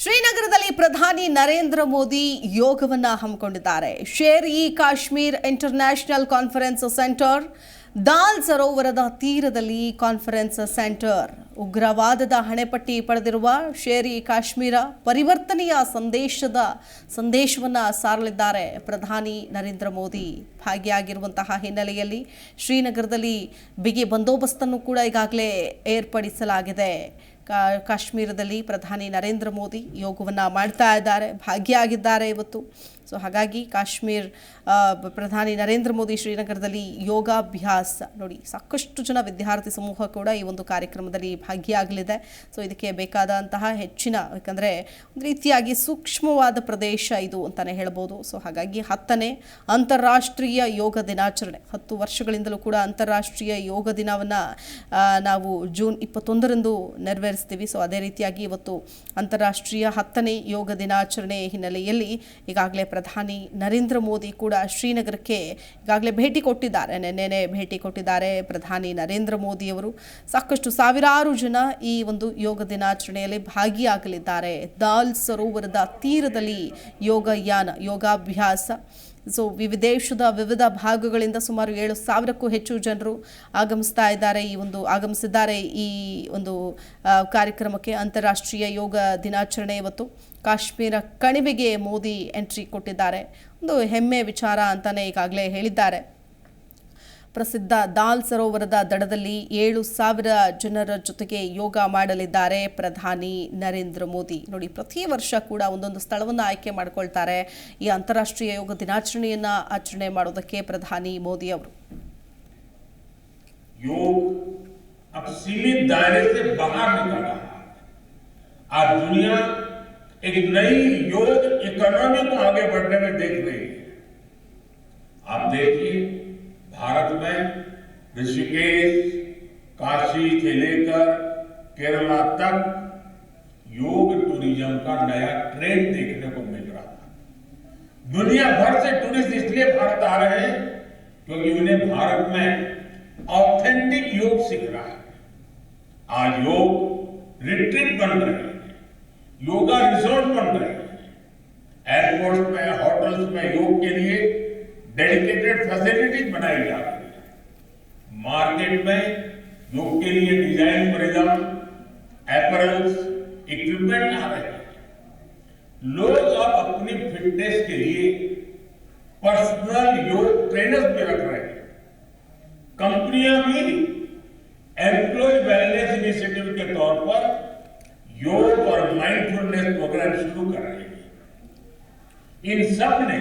ಶ್ರೀನಗರದಲ್ಲಿ ಪ್ರಧಾನಿ ನರೇಂದ್ರ ಮೋದಿ ಯೋಗವನ್ನ ಹಮ್ಮಿಕೊಂಡಿದ್ದಾರೆ. Sher e Kashmir international conference centre, Dal ಸರೋವರದ ತೀರದಲ್ಲಿ ಕಾನ್ಫರೆನ್ಸ್ ಸೆಂಟರ್. ಉಗ್ರವಾದದ ಹಣೆಪಟ್ಟಿ ಪಡೆದಿರುವ ಶೇರ್ ಇ ಕಾಶ್ಮೀರ ಪರಿವರ್ತನೆಯ ಸಂದೇಶವನ್ನು ಸಾರಲಿದ್ದಾರೆ ಪ್ರಧಾನಿ ನರೇಂದ್ರ ಮೋದಿ. ಭಾಗಿಯಾಗಿರುವಂತಹ ಹಿನ್ನೆಲೆಯಲ್ಲಿ ಶ್ರೀನಗರದಲ್ಲಿ ಬಿಗಿ ಬಂದೋಬಸ್ತನ್ನು ಕೂಡ ಈಗಾಗಲೇ ಏರ್ಪಡಿಸಲಾಗಿದೆ. ಕಾಶ್ಮೀರದಲ್ಲಿ ಪ್ರಧಾನಿ ನರೇಂದ್ರ ಮೋದಿ ಯೋಗವನ್ನು ಮಾಡ್ತಾ ಇದ್ದಾರೆ, ಭಾಗಿಯಾಗಿದ್ದಾರೆ ಇವತ್ತು. ಸೊ ಹಾಗಾಗಿ ಪ್ರಧಾನಿ ನರೇಂದ್ರ ಮೋದಿ ಶ್ರೀನಗರದಲ್ಲಿ ಯೋಗಾಭ್ಯಾಸ ನೋಡಿ, ಸಾಕಷ್ಟು ಜನ ವಿದ್ಯಾರ್ಥಿ ಸಮೂಹ ಕೂಡ ಈ ಒಂದು ಕಾರ್ಯಕ್ರಮದಲ್ಲಿ ಭಾಗಿಯಾಗಲಿದೆ. ಸೊ ಇದಕ್ಕೆ ಬೇಕಾದಂತಹ ಹೆಚ್ಚಿನ, ಯಾಕಂದರೆ ಒಂದು ರೀತಿಯಾಗಿ ಸೂಕ್ಷ್ಮವಾದ ಪ್ರದೇಶ ಇದು ಅಂತಲೇ ಹೇಳ್ಬೋದು. ಸೊ ಹಾಗಾಗಿ 10ನೇ ಅಂತಾರಾಷ್ಟ್ರೀಯ ಯೋಗ ದಿನಾಚರಣೆ, 10 ವರ್ಷಗಳಿಂದಲೂ ಕೂಡ ಅಂತಾರಾಷ್ಟ್ರೀಯ ಯೋಗ ದಿನವನ್ನು ನಾವು ಜೂನ್ 21ರಂದು ನೆರವೇರಿಸ್ತೀವಿ. ಸೊ ಅದೇ ರೀತಿಯಾಗಿ ಇವತ್ತು ಅಂತಾರಾಷ್ಟ್ರೀಯ 10ನೇ ಯೋಗ ದಿನಾಚರಣೆ ಹಿನ್ನೆಲೆಯಲ್ಲಿ ಈಗಾಗಲೇ ಪ್ರಧಾನಿ ನರೇಂದ್ರ ಮೋದಿ ಕೂಡ ಶ್ರೀನಗರಕ್ಕೆ ಈಗಾಗಲೇ ಭೇಟಿ ಕೊಟ್ಟಿದ್ದಾರೆ. ನಿನ್ನೆನೇ ಭೇಟಿ ಕೊಟ್ಟಿದ್ದಾರೆ ಪ್ರಧಾನಿ ನರೇಂದ್ರ ಮೋದಿಯವರು. ಸಾಕಷ್ಟು ಸಾವಿರಾರು ಜನ ಈ ಒಂದು ಯೋಗ ದಿನಾಚರಣೆಯಲ್ಲಿ ಭಾಗಿಯಾಗಲಿದ್ದಾರೆ. ದಾಲ್ ಸರೋವರದ ತೀರದಲ್ಲಿ ಯೋಗಾಭ್ಯಾಸ. ಸೊ ದೇಶದ ವಿವಿಧ ಭಾಗಗಳಿಂದ ಸುಮಾರು 7,000ಕ್ಕೂ ಹೆಚ್ಚು ಜನರು ಆಗಮಿಸಿದ್ದಾರೆ ಈ ಒಂದು ಕಾರ್ಯಕ್ರಮಕ್ಕೆ. ಅಂತಾರಾಷ್ಟ್ರೀಯ ಯೋಗ ದಿನಾಚರಣೆ ಇವತ್ತು. ಕಾಶ್ಮೀರ ಕಣಿವೆಗೆ ಮೋದಿ ಎಂಟ್ರಿ ಕೊಟ್ಟಿದ್ದಾರೆ. ಒಂದು ಹೆಮ್ಮೆ ವಿಚಾರ ಅಂತಾನೆ ಈಗಾಗಲೇ ಹೇಳಿದ್ದಾರೆ. ಪ್ರಸಿದ್ಧ ದಾಲ್ ಸರೋವರದ ದಡದಲ್ಲಿ 7,000 ಜನರ ಜೊತೆಗೆ ಯೋಗ ಮಾಡಲಿದ್ದಾರೆ ಪ್ರಧಾನಿ ನರೇಂದ್ರ ಮೋದಿ. ನೋಡಿ, ಪ್ರತಿ ವರ್ಷ ಕೂಡ ಒಂದೊಂದು ಸ್ಥಳವನ್ನು ಆಯ್ಕೆ ಮಾಡಿಕೊಳ್ತಾರೆ ಈ ಅಂತಾರಾಷ್ಟ್ರೀಯ ಯೋಗ ದಿನಾಚರಣೆಯನ್ನ ಆಚರಣೆ ಮಾಡೋದಕ್ಕೆ ಪ್ರಧಾನಿ ಮೋದಿ ಅವರು. योग अब सीमित दायरे से बाहर निकल रहा है। आज दुनिया एक नई योग इकोनॉमी को आगे बढ़ने में देख रही है। आप देखिए, भारत में ऋषिकेश, काशी से लेकर केरला तक योग टूरिज्म का नया ट्रेंड देखने को मिल रहा है। दुनिया भर से टूरिस्ट इसलिए भारत आ रहे हैं क्योंकि उन्हें भारत में ऑथेंटिक योग सीख रहा है। आज योग रिट्रीट बन रहे हैं, योगा रिसोर्ट बन रहे हैं, एयरपोर्ट में, होटल्स में योग के लिए डेडिकेटेड फैसिलिटीज बनाई जा रही है। मार्केट में योग के लिए डिजाइन परिधान, एपरल्स, इक्विपमेंट आ रहे हैं। लोग अब अपनी फिटनेस के लिए पर्सनल योग ट्रेनर्स भी रख रहे हैं। कंपनियां भी एम्प्लॉय वेलनेस इनिशिएटिव के तौर पर योग और माइंडफुलनेस प्रोग्राम शुरू कर रहे हैं। इन सब ने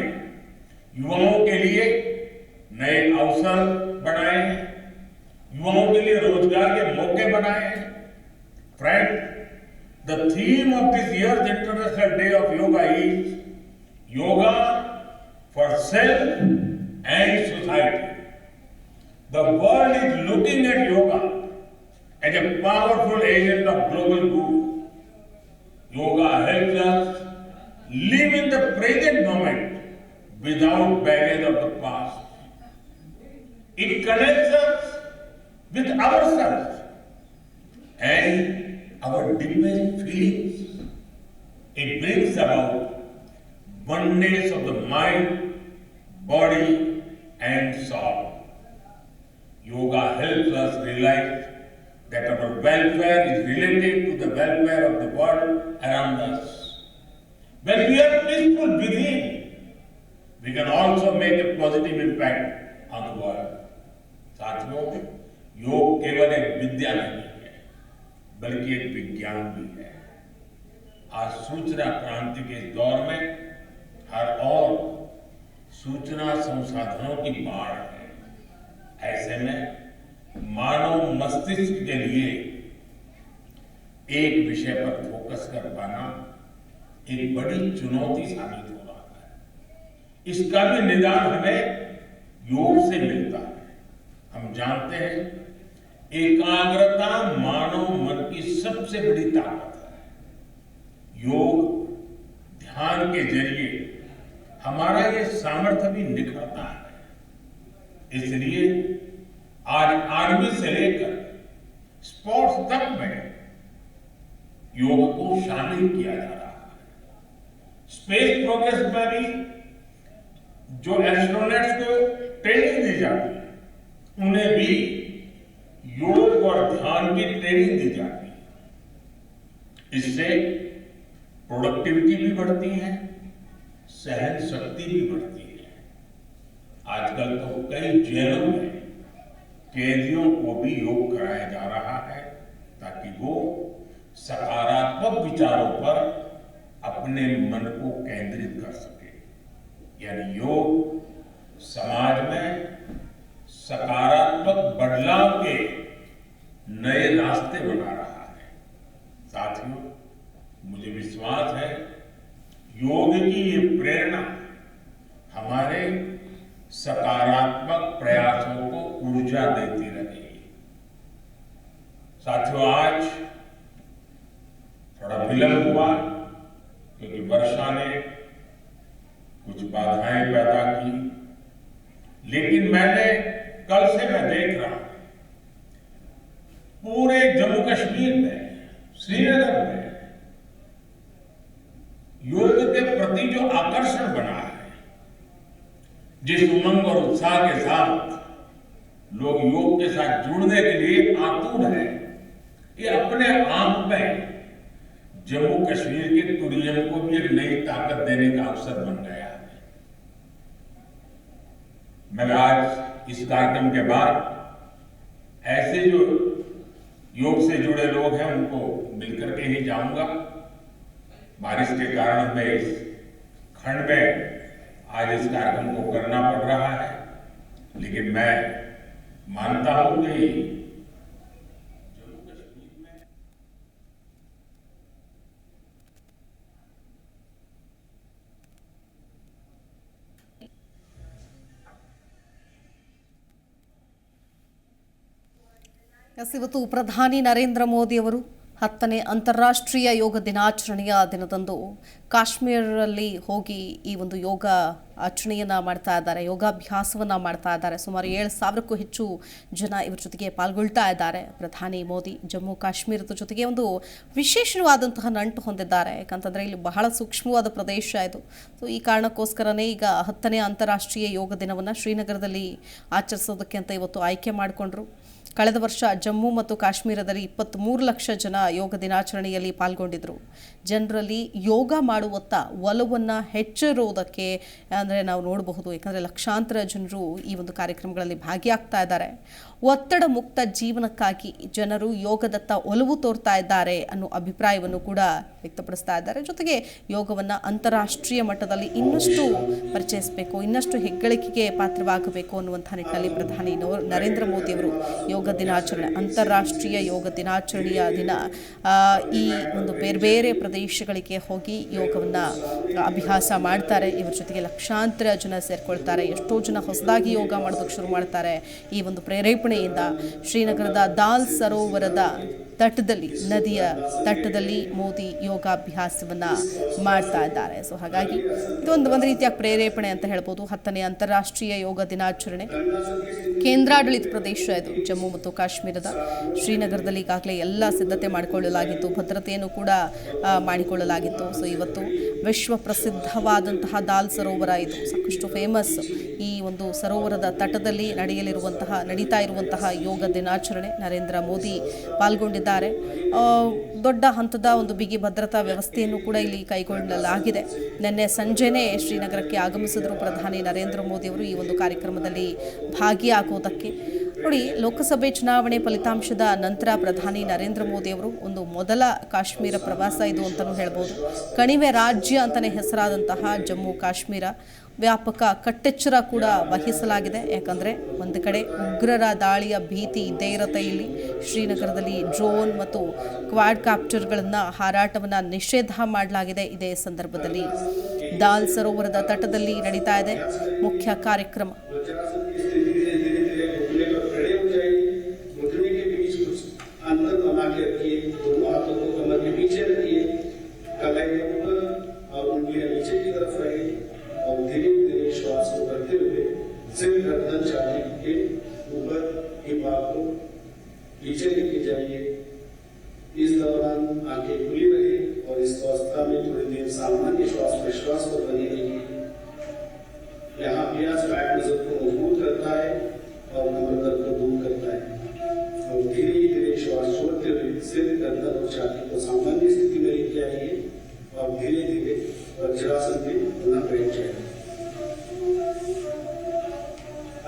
युवाओं के लिए नए अवसर बनाए हैं, युवाओं के लिए रोजगार के मौके बनाए हैं। Friend, the theme of this years international day of yoga is yoga for self and society. The world is looking at yoga as a powerful agent of global good. Yoga helps us live in the present moment without baggage of the past. It connects us with ourselves and our deepest feelings. It brings about oneness of the mind, body and soul. Yoga helps us realize that our welfare is related to the welfare of the world around us. When we are peaceful within, we can also make a positive impact on the world. साथियों, योग केवल एक विद्या नहीं है, बल्कि एक विज्ञान भी है। आज सूचना क्रांति के दौर में हर ओर सूचना संसाधनों की बाढ़ है। ऐसे में मानव मस्तिष्क के लिए एक विषय पर फोकस कर पाना एक बड़ी चुनौती साबित हो रहा है। इसका भी निदान हमें योग से मिलता है। हम जानते हैं, एकाग्रता मानव मन की सबसे बड़ी ताकत है। योग ध्यान के जरिए हमारा ये सामर्थ्य भी निखरता है। इसलिए आज आर्मी से लेकर स्पोर्ट्स तक में योग को शामिल किया जा रहा है। स्पेस प्रोग्रेस में भी जो एस्ट्रोनॉट्स को ट्रेनिंग दी जाती है उन्हें भी योग और ध्यान की ट्रेनिंग दी जाती है। इससे प्रोडक्टिविटी भी बढ़ती है, सहन शक्ति भी बढ़ती है। आजकल तो कई जेलों में कैदियों को भी योग कराया जा रहा है ताकि वो सकारात्मक विचारों पर अपने मन को केंद्रित कर सके। यानी योग समाज में सकारात्मक बदलाव के नए रास्ते बना रहा है। साथियों, मुझे विश्वास है योग की ये प्रेरणा हमारे सकारात्मक प्रयासों को ऊर्जा देती रहेगी। साथियों, आज थोड़ा विलंब हुआ क्योंकि वर्षा ने कुछ बाधाएं पैदा की, लेकिन कल से मैं देख रहा हूं पूरे जम्मू कश्मीर में, श्रीनगर में योग के प्रति जो आकर्षण बना है, जिस उमंग और उत्साह के साथ लोग योग के साथ जुड़ने के लिए आतुर हैं, ये अपने आप में जम्मू कश्मीर के टूरिज्म को भी एक नई ताकत देने का अवसर बन गया है। मैं आज इस कार्यक्रम के बाद ऐसे जो योग से जुड़े लोग हैं उनको मिलकर के ही जाऊंगा। बारिश के कारण मैं इस खंड में आज इस कार्यक्रम को करना पड़ रहा है, लेकिन मैं मानता हूं कि जम्मू कश्मीर में ಇವತ್ತು ಪ್ರಧಾನಿ ನರೇಂದ್ರ ಮೋದಿ ಅವರು 10ನೇ ಅಂತಾರಾಷ್ಟ್ರೀಯ ಯೋಗ ದಿನಾಚರಣೆಯ ದಿನದಂದು ಕಾಶ್ಮೀರದಲ್ಲಿ ಹೋಗಿ ಈ ಒಂದು ಯೋಗ ಆಚರಣೆಯನ್ನು ಮಾಡ್ತಾ ಇದ್ದಾರೆ, ಯೋಗಾಭ್ಯಾಸವನ್ನು ಮಾಡ್ತಾ ಇದ್ದಾರೆ. ಸುಮಾರು 7,000ಕ್ಕೂ ಹೆಚ್ಚು ಜನ ಇವರ ಜೊತೆಗೆ ಪಾಲ್ಗೊಳ್ತಾ ಇದ್ದಾರೆ. ಪ್ರಧಾನಿ ಮೋದಿ ಜಮ್ಮು ಕಾಶ್ಮೀರದ ಜೊತೆಗೆ ಒಂದು ವಿಶೇಷವಾದಂತಹ ನಂಟು ಹೊಂದಿದ್ದಾರೆ. ಯಾಕಂತಂದರೆ ಇಲ್ಲಿ ಬಹಳ ಸೂಕ್ಷ್ಮವಾದ ಪ್ರದೇಶ ಇದು. ಸೊ ಈ ಕಾರಣಕ್ಕೋಸ್ಕರನೇ ಈಗ 10ನೇ ಅಂತಾರಾಷ್ಟ್ರೀಯ ಯೋಗ ದಿನವನ್ನು ಶ್ರೀನಗರದಲ್ಲಿ ಆಚರಿಸೋದಕ್ಕೆ ಅಂತ ಇವತ್ತು ಆಯ್ಕೆ ಮಾಡಿಕೊಂಡ್ರು. ಕಳೆದ ವರ್ಷ ಜಮ್ಮು ಮತ್ತು ಕಾಶ್ಮೀರದಲ್ಲಿ 23 ಲಕ್ಷ ಜನ ಯೋಗ ದಿನಾಚರಣೆಯಲ್ಲಿ ಪಾಲ್ಗೊಂಡಿದ್ದರು. ಜನರಲ್ಲಿ ಯೋಗ ಮಾಡುವತ್ತ ಒಲವನ್ನು ಹೆಚ್ಚಿರುವುದಕ್ಕೆ ಅಂದರೆ ನಾವು ನೋಡಬಹುದು. ಯಾಕಂದರೆ ಲಕ್ಷಾಂತರ ಜನರು ಈ ಒಂದು ಕಾರ್ಯಕ್ರಮಗಳಲ್ಲಿ ಭಾಗಿಯಾಗ್ತಾ ಇದ್ದಾರೆ. ಒತ್ತಡ ಮುಕ್ತ ಜೀವನಕ್ಕಾಗಿ ಜನರು ಯೋಗದತ್ತ ಒಲವು ತೋರ್ತಾ ಇದ್ದಾರೆ ಅನ್ನೋ ಅಭಿಪ್ರಾಯವನ್ನು ಕೂಡ ವ್ಯಕ್ತಪಡಿಸ್ತಾ ಇದ್ದಾರೆ. ಜೊತೆಗೆ ಯೋಗವನ್ನು ಅಂತಾರಾಷ್ಟ್ರೀಯ ಮಟ್ಟದಲ್ಲಿ ಇನ್ನಷ್ಟು ಪರಿಚಯಿಸಬೇಕು, ಇನ್ನಷ್ಟು ಹೆಗ್ಗಳಿಕೆಗೆ ಪಾತ್ರವಾಗಬೇಕು ಅನ್ನುವಂಥ ನಿಟ್ಟಿನಲ್ಲಿ ಪ್ರಧಾನಿ ನರೇಂದ್ರ ಮೋದಿ ಅವರು ಯೋಗ ದಿನಾಚರಣೆ, ಅಂತಾರಾಷ್ಟ್ರೀಯ ಯೋಗ ದಿನಾಚರಣೆಯ ದಿನ ಈ ಒಂದು ಬೇರೆ ಬೇರೆ ಪ್ರದೇಶಗಳಿಗೆ ಹೋಗಿ ಯೋಗವನ್ನು ಅಭ್ಯಾಸ ಮಾಡ್ತಾರೆ. ಇವರ ಜೊತೆಗೆ ಲಕ್ಷಾಂತರ ಜನ ಸೇರ್ಕೊಳ್ತಾರೆ. ಎಷ್ಟೋ ಜನ ಹೊಸದಾಗಿ ಯೋಗ ಮಾಡೋದಕ್ಕೆ ಶುರು ಮಾಡ್ತಾರೆ. ಈ ಒಂದು ಪ್ರೇರೇಪಣೆಯಿಂದ ಶ್ರೀನಗರದ ದಾಲ್ ಸರೋವರದ ತಟದಲ್ಲಿ, ನದಿಯ ತಟದಲ್ಲಿ ಮೋದಿ ಯೋಗಾಭ್ಯಾಸವನ್ನು ಮಾಡ್ತಾ ಇದ್ದಾರೆ. ಸೊ ಹಾಗಾಗಿ ಇದೊಂದು ರೀತಿಯ ಪ್ರೇರೇಪಣೆ ಅಂತ ಹೇಳ್ಬೋದು. 10ನೇ ಅಂತಾರಾಷ್ಟ್ರೀಯ ಯೋಗ ದಿನಾಚರಣೆ ಕೇಂದ್ರಾಡಳಿತ ಪ್ರದೇಶ ಇದು ಜಮ್ಮು ಮತ್ತು ಕಾಶ್ಮೀರದ. ಶ್ರೀನಗರದಲ್ಲಿ ಈಗಾಗಲೇ ಎಲ್ಲ ಸಿದ್ಧತೆ ಮಾಡಿಕೊಳ್ಳಲಾಗಿತ್ತು, ಭದ್ರತೆಯನ್ನು ಕೂಡ ಮಾಡಿಕೊಳ್ಳಲಾಗಿತ್ತು. ಸೊ ಇವತ್ತು ವಿಶ್ವ ಪ್ರಸಿದ್ಧವಾದಂತಹ ದಾಲ್ ಸರೋವರ ಇದು ಸಾಕಷ್ಟು ಫೇಮಸ್. ಈ ಒಂದು ಸರೋವರದ ತಟದಲ್ಲಿ ನಡೀತಾ ಇರುವಂತಹ ಯೋಗ ದಿನಾಚರಣೆ ನರೇಂದ್ರ ಮೋದಿ ಪಾಲ್ಗೊಂಡಿದ್ದಾರೆ. ದೊಡ್ಡ ಹಂತದ ಒಂದು ಬಿಗಿ ಭದ್ರತಾ ವ್ಯವಸ್ಥೆಯನ್ನು ಕೂಡ ಇಲ್ಲಿ ಕೈಗೊಳ್ಳಲಾಗಿದೆ. ನಿನ್ನೆ ಸಂಜೆನೇ ಶ್ರೀನಗರಕ್ಕೆ ಆಗಮಿಸಿದರು ಪ್ರಧಾನಿ ನರೇಂದ್ರ ಮೋದಿ ಅವರು ಈ ಒಂದು ಕಾರ್ಯಕ್ರಮದಲ್ಲಿ ಭಾಗಿಯಾಗುವುದಕ್ಕೆ. ನೋಡಿ, ಲೋಕಸಭೆ ಚುನಾವಣೆ ಫಲಿತಾಂಶದ ನಂತರ ಪ್ರಧಾನಿ ನರೇಂದ್ರ ಮೋದಿ ಅವರು ಒಂದು ಮೊದಲ ಕಾಶ್ಮೀರ ಪ್ರವಾಸ ಇದು ಅಂತಲೂ ಹೇಳ್ಬೋದು. ಕಣಿವೆ ರಾಜ್ಯ ಅಂತಲೇ ಹೆಸರಾದಂತಹ ಜಮ್ಮು ಕಾಶ್ಮೀರ ವ್ಯಾಪಕ ಕಟ್ಟೆಚ್ಚರ ಕೂಡ ವಹಿಸಲಾಗಿದೆ. ಯಾಕಂದರೆ ಒಂದು ಕಡೆ ಉಗ್ರರ ದಾಳಿಯ ಭೀತಿ ಇದ್ದೇ ಇರುತ್ತೆ. ಇಲ್ಲಿ ಶ್ರೀನಗರದಲ್ಲಿ ಡ್ರೋನ್ ಮತ್ತು ಕ್ವಾಡ್ ಕಾಪ್ಟರ್ಗಳನ್ನು ಹಾರಾಟವನ್ನು ನಿಷೇಧ ಮಾಡಲಾಗಿದೆ. ಇದೇ ಸಂದರ್ಭದಲ್ಲಿ ದಾಲ್ ಸರೋವರದ ತಟದಲ್ಲಿ ನಡೀತಾ ಇದೆ ಮುಖ್ಯ ಕಾರ್ಯಕ್ರಮ. पीछे लेके जाइए। इस दौरान आंखें खुली रहे और इस अवस्था में थोड़ी देर सामान्य श्वास प्रश्वास पर बनी रहेगी। यहाँ अभ्यास बैक मसल को मजबूत करता है और कमर दर्द को दूर करता है और धीरे धीरे श्वास छोड़ते हुए सिर, गर्दन और छाती को सामान्य स्थिति में लेके आइए और धीरे धीरे वज्रासन में पुनः बैठ जाए।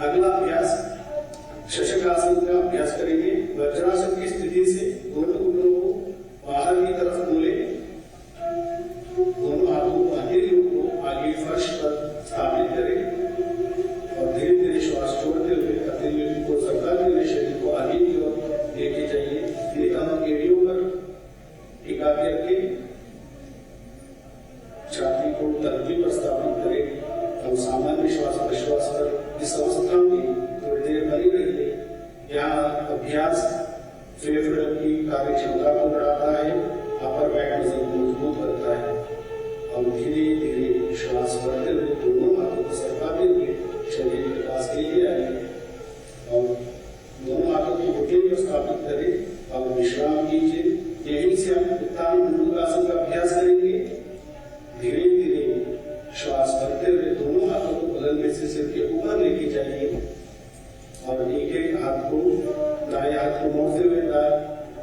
अगला अभ्यास शशकासन का अभ्यास करेंगे। वज्रासन की स्थिति से दोनों उंगलियों को बाहर की तरफ मोले, दोनों हाथों को हथेलियों को आगे फर्श पर स्थापित करें और धीरे धीरे श्वास छोड़ते हुए हथेलियों को सरकाते हुए शरीर को आगे की ओर लेके जाइए। नितंब एड़ियों पर टिका करके छाती को तर्ती पर स्थापित करें और सामान्य श्वास प्रश्वास पर इस अवस्था में थोड़ी देर बनी रहिए। यहाँ अभ्यास फेफड़ों की कार्यक्षमता को बढ़ाता है, अपर बैक मसल को मजबूत करता है और धीरे धीरे श्वास बढ़ते हुए दोनों हाथों को सरकाते हुए शरीर के पास लेके आए और दोनों हाथों को घुटने पर स्थापित करें और विश्राम कीजिए। यहीं से हम उत्थान मंडूकासन का अभ्यास करेंगे। धीरे धीरे श्वास भरते हुए दोनों हाथों को बगल में से सिर के ऊपर लेके जाइए और एक एक हाथ को दाएं हाथ को मोड़ते हुए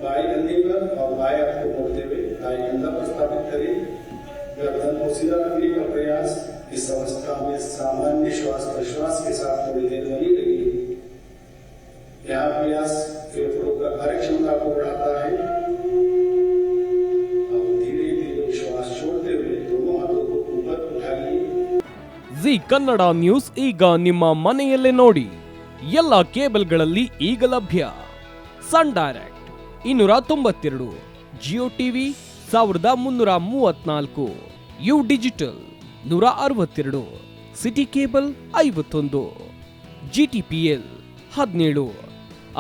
बाएं कंधे पर और बाएं हाथ को मोड़ते हुए दाएं कंधा पर स्थापित करें। गर्दन को सीधा रखने का प्रयास। इस अवस्था में सामान्य श्वास प्रश्वास के साथ थोड़ी देर बनी रहिए। यह अभ्यास फेफड़ों का कार्यक्षमता को बढ़ाता है और धीरे धीरे श्वास छोड़ते हुए दोनों हाथों को ऊपर उठाइए। ಜಿ ಕನ್ನಡ ನ್ಯೂಸ್ ಈಗ ನಿಮ್ಮ ಮನೆಯಲ್ಲೇ ನೋಡಿ. ಎಲ್ಲ ಕೇಬಲ್ಗಳಲ್ಲಿ ಈಗ ಲಭ್ಯ. Sun Direct 292, Jio TV 1334, U digital 162, Siti cable 51, GTPL 17,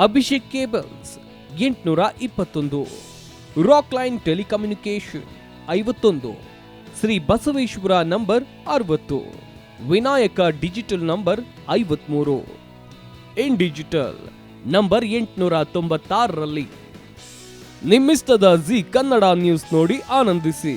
Abhishek cables 821, Rock Line telecommunication 51, Shri Basaveshwara number 60, Vinayaka digital number 53, In digital number 896ರಲ್ಲಿ. ನಿಮ್ಮಿಸ್ತದ ಜಿ ಕನ್ನಡ ನ್ಯೂಸ್ ನೋಡಿ ಆನಂದಿಸಿ.